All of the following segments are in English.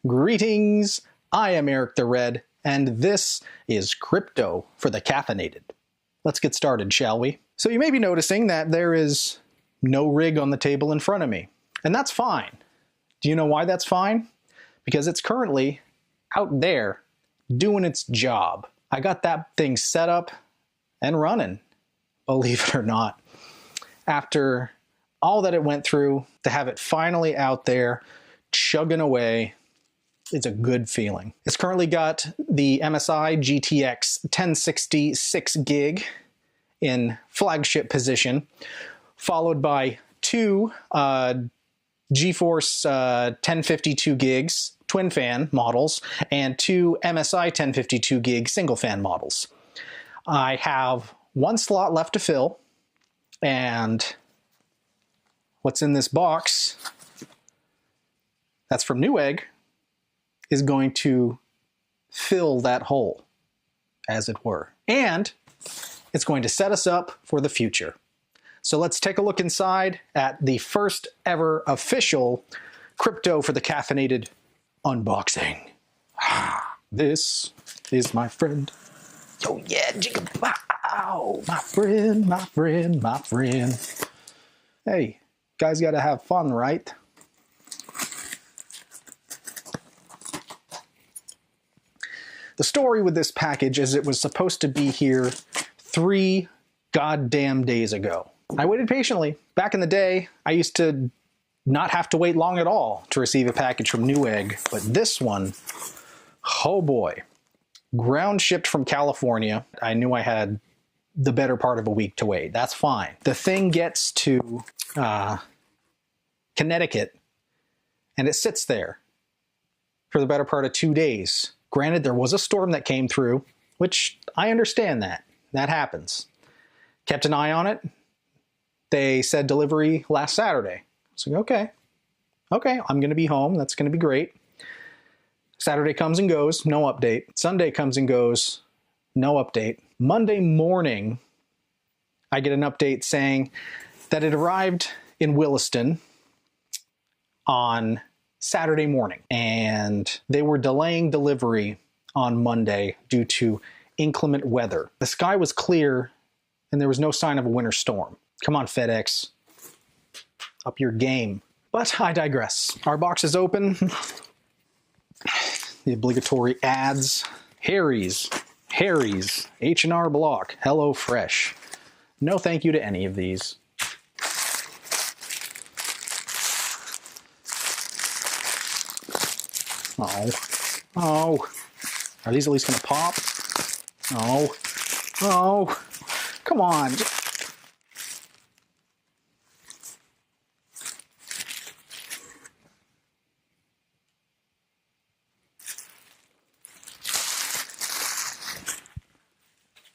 Greetings, I am Eric the Red, and this is Crypto for the Caffeinated. Let's get started, shall we? So you may be noticing that there is no rig on the table in front of me, and that's fine. Do you know why that's fine? Because it's currently out there doing its job. I got that thing set up and running, believe it or not. After all that it went through, to have it finally out there, chugging away, it's a good feeling. It's currently got the MSI GTX 1060 6 gig in flagship position, followed by two GeForce 1052 gigs twin fan models and two MSI 1052 gig single fan models. I have one slot left to fill, and what's in this box, that's from Newegg, is going to fill that hole, as it were. And it's going to set us up for the future. So let's take a look inside at the first ever official Crypto for the Caffeinated unboxing. This is my friend. Oh yeah, JIGABYTE, my friend, my friend, my friend. Hey, guys gotta have fun, right? The story with this package is it was supposed to be here 3 goddamn days ago. I waited patiently. Back in the day, I used to not have to wait long at all to receive a package from Newegg, but this one, oh boy. Ground shipped from California. I knew I had the better part of a week to wait. That's fine. The thing gets to Connecticut, and it sits there for the better part of 2 days. Granted, there was a storm that came through, which I understand that. That happens. Kept an eye on it. They said delivery last Saturday. So, okay, I'm going to be home. That's going to be great. Saturday comes and goes, no update. Sunday comes and goes, no update. Monday morning, I get an update saying that it arrived in Williston on Saturday morning, and they were delaying delivery on Monday due to inclement weather. The sky was clear, and there was no sign of a winter storm. Come on, FedEx. Up your game. But I digress. Our box is open. The obligatory ads. Harry's, H&R Block, Hello Fresh. No thank you to any of these. Oh. Are these at least gonna pop? Oh. Come on.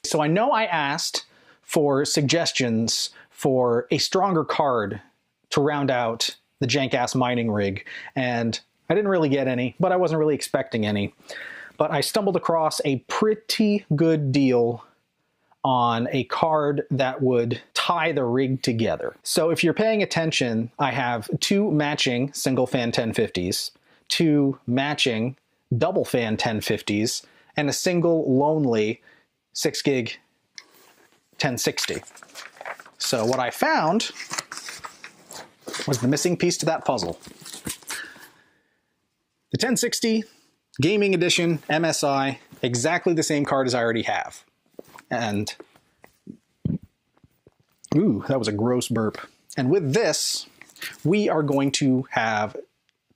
So I know I asked for suggestions for a stronger card to round out the JankAss mining rig, and I didn't really get any, but I wasn't really expecting any. But I stumbled across a pretty good deal on a card that would tie the rig together. So if you're paying attention, I have 2 matching single fan 1050s, 2 matching double fan 1050s, and a single lonely 6 gig 1060. So what I found was the missing piece to that puzzle. The 1060 Gaming Edition MSI, exactly the same card as I already have. And, ooh, that was a gross burp. And with this, we are going to have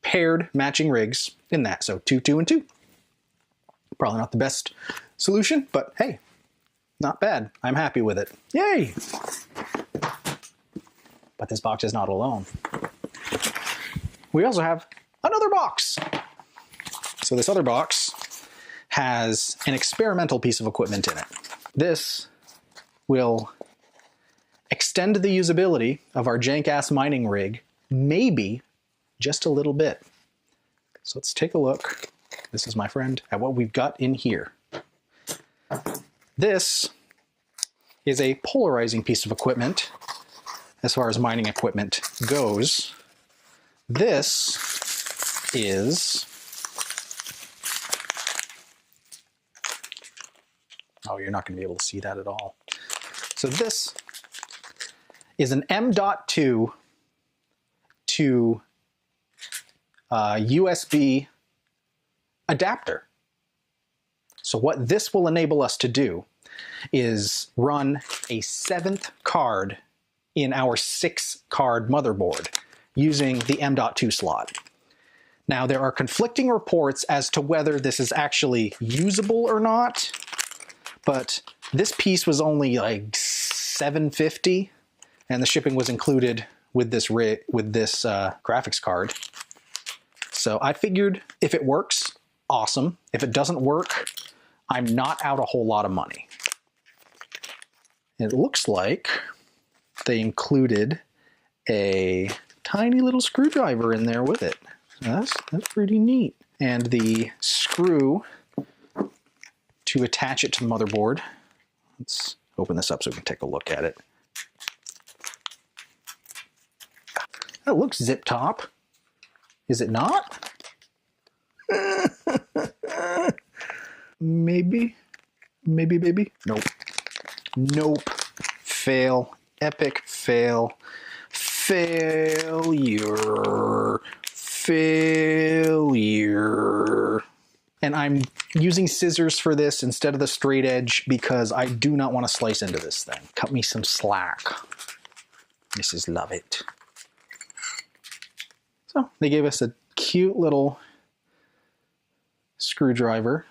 paired matching rigs in that. So 2, 2, and 2. Probably not the best solution, but hey, not bad. I'm happy with it. Yay! But this box is not alone. We also have another box. So this other box has an experimental piece of equipment in it. This will extend the usability of our JankAss mining rig, maybe just a little bit. So let's take a look. This is my friend, at what we've got in here. This is a polarizing piece of equipment as far as mining equipment goes. This is you're not going to be able to see that at all. So this is an M.2 to USB adapter. So what this will enable us to do is run a 7th card in our 6-card motherboard using the M.2 slot. Now, there are conflicting reports as to whether this is actually usable or not, but this piece was only like $750, and the shipping was included with this graphics card. So I figured if it works, awesome. If it doesn't work, I'm not out a whole lot of money. It looks like they included a tiny little screwdriver in there with it. That's pretty neat. And the screw to attach it to the motherboard. Let's open this up so we can take a look at it. That looks zip top. Is it not? Maybe. Maybe, baby. Nope. Nope. Fail. Epic fail. Failure. Failure. And I'm using scissors for this instead of the straight edge because I do not want to slice into this thing. Cut me some slack. Mrs. Lovett. So they gave us a cute little screwdriver.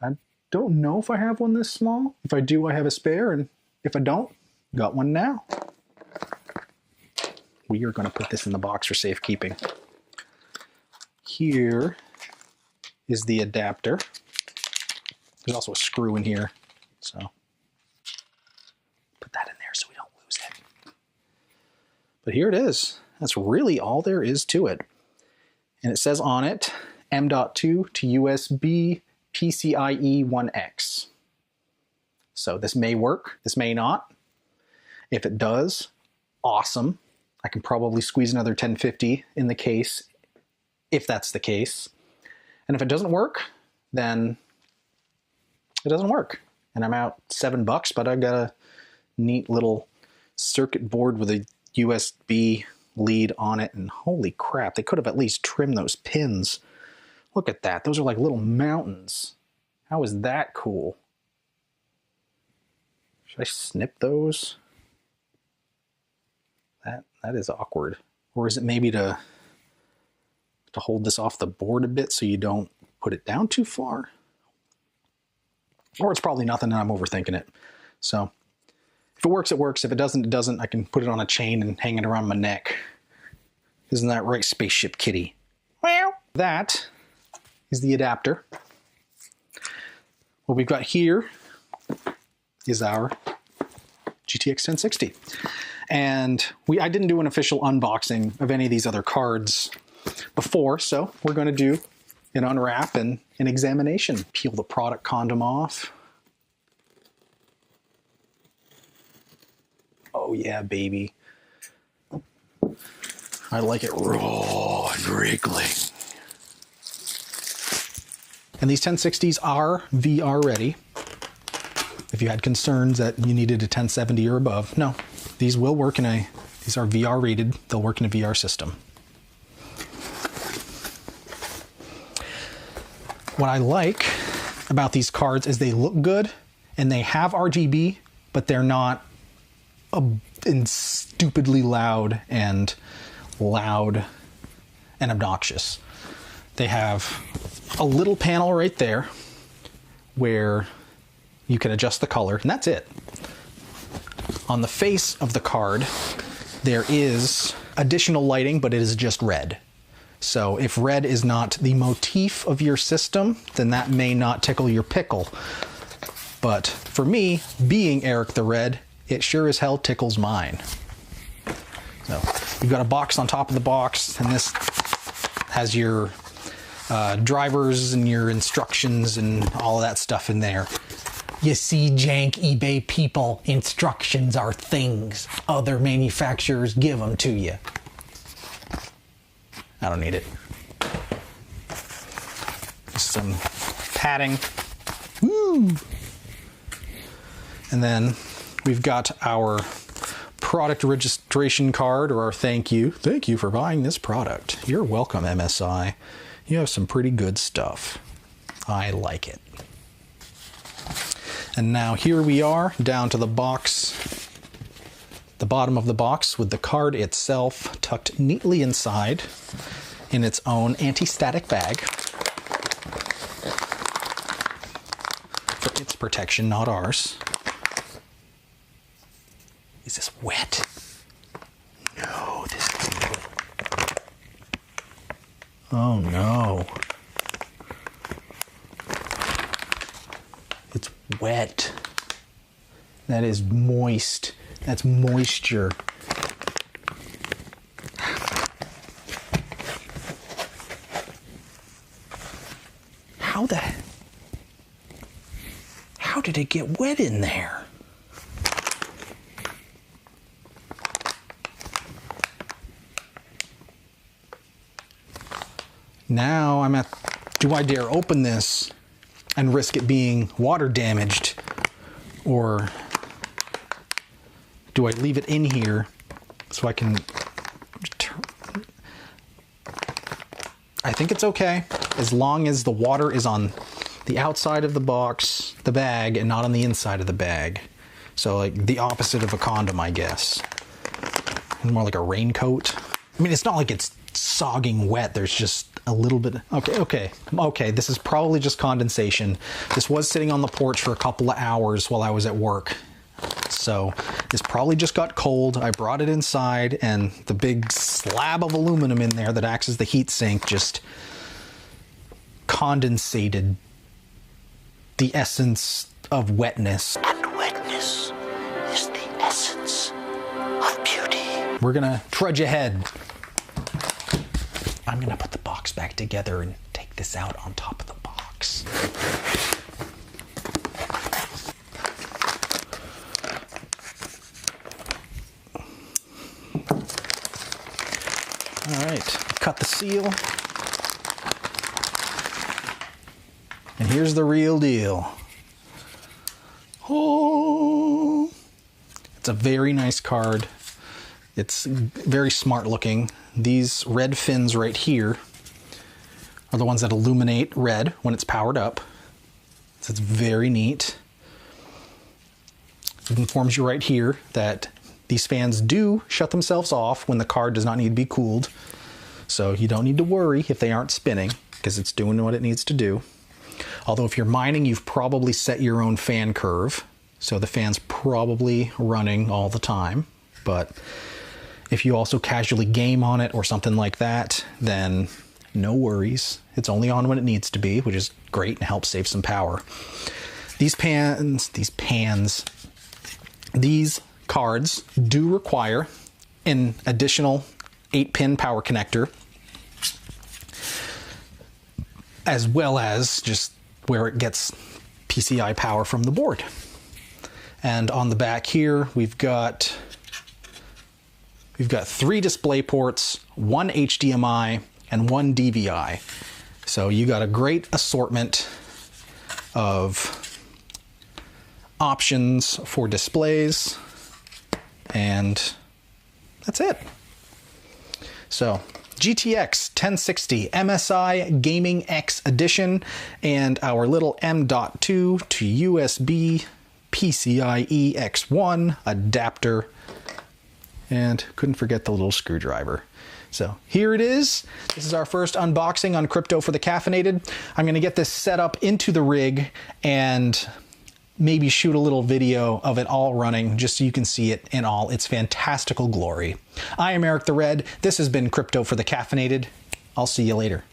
I don't know if I have one this small. If I do, I have a spare, and if I don't, got one now. We are going to put this in the box for safekeeping. Here is the adapter. There's also a screw in here, so put that in there so we don't lose it. But here it is. That's really all there is to it. And it says on it, M.2 to USB PCIe 1X. So this may work, this may not. If it does, awesome. I can probably squeeze another 1050 in the case, if that's the case. And if it doesn't work, then it doesn't work. And I'm out $7, but I've got a neat little circuit board with a USB lead on it, and holy crap, they could have at least trimmed those pins. Look at that. Those are like little mountains. How is that cool? Should I snip those? That is awkward. Or is it maybe to hold this off the board a bit so you don't put it down too far? Or it's probably nothing and I'm overthinking it. So if it works, it works. If it doesn't, it doesn't. I can put it on a chain and hang it around my neck. Isn't that right, Spaceship Kitty? Well, that is the adapter. What we've got here is our GTX 1060. And I didn't do an official unboxing of any of these other cards before, so we're going to do an unwrap and an examination. Peel the product condom off. Oh yeah, baby. I like it raw and wriggling. And these 1060s are VR ready. If you had concerns that you needed a 1070 or above, no. These will work these are VR rated, they'll work in a VR system. What I like about these cards is they look good and they have RGB, but they're not stupidly loud and obnoxious. They have a little panel right there where you can adjust the color, and that's it. On the face of the card, there is additional lighting, but it is just red. So if red is not the motif of your system, then that may not tickle your pickle. But for me, being Eric the Red, it sure as hell tickles mine. So you've got a box on top of the box, and this has your drivers and your instructions and all of that stuff in there. You see, jank eBay people, instructions are things. Other manufacturers give them to you. I don't need it. Just some padding. Woo! And then we've got our product registration card, or our thank you. Thank you for buying this product. You're welcome, MSI. You have some pretty good stuff. I like it. And now here we are down to the box, the bottom of the box with the card itself tucked neatly inside in its own anti-static bag. For its protection, not ours. Is this wet? No, this is wet. Oh no. It's wet. That is moist. That's moisture. How did it get wet in there? Now I'm at, do I dare open this and risk it being water damaged? Or do I leave it in here so I can turn? I think it's okay as long as the water is on the outside of the box, the bag, and not on the inside of the bag. So like the opposite of a condom, I guess. More like a raincoat. I mean, it's not like it's sogging wet. There's just a little bit. Okay. This is probably just condensation. This was sitting on the porch for a couple of hours while I was at work. So this probably just got cold. I brought it inside and the big slab of aluminum in there that acts as the heat sink just condensated the essence of wetness. And wetness is the essence of beauty. We're gonna trudge ahead. I'm gonna put the box back together and take this out on top of the box. All right, cut the seal. And here's the real deal. Oh, it's a very nice card. It's very smart looking. These red fins right here are the ones that illuminate red when it's powered up. So it's very neat. It informs you right here that these fans do shut themselves off when the card does not need to be cooled. So you don't need to worry if they aren't spinning because it's doing what it needs to do. Although if you're mining, you've probably set your own fan curve. So the fan's probably running all the time. But if you also casually game on it or something like that, then no worries. It's only on when it needs to be, which is great and helps save some power. These cards do require an additional 8-pin power connector, as well as just where it gets PCI power from the board. And on the back here, we've got 3 display ports, 1 HDMI, and 1 DVI. So you got a great assortment of options for displays, and that's it. So GTX 1060 MSI Gaming X Edition and our little M.2 to USB PCIe X1 adapter, and couldn't forget the little screwdriver. So here it is. This is our first unboxing on Crypto for the Caffeinated. I'm going to get this set up into the rig and maybe shoot a little video of it all running just so you can see it in all its fantastical glory. I am Eric the Red. This has been Crypto for the Caffeinated. I'll see you later.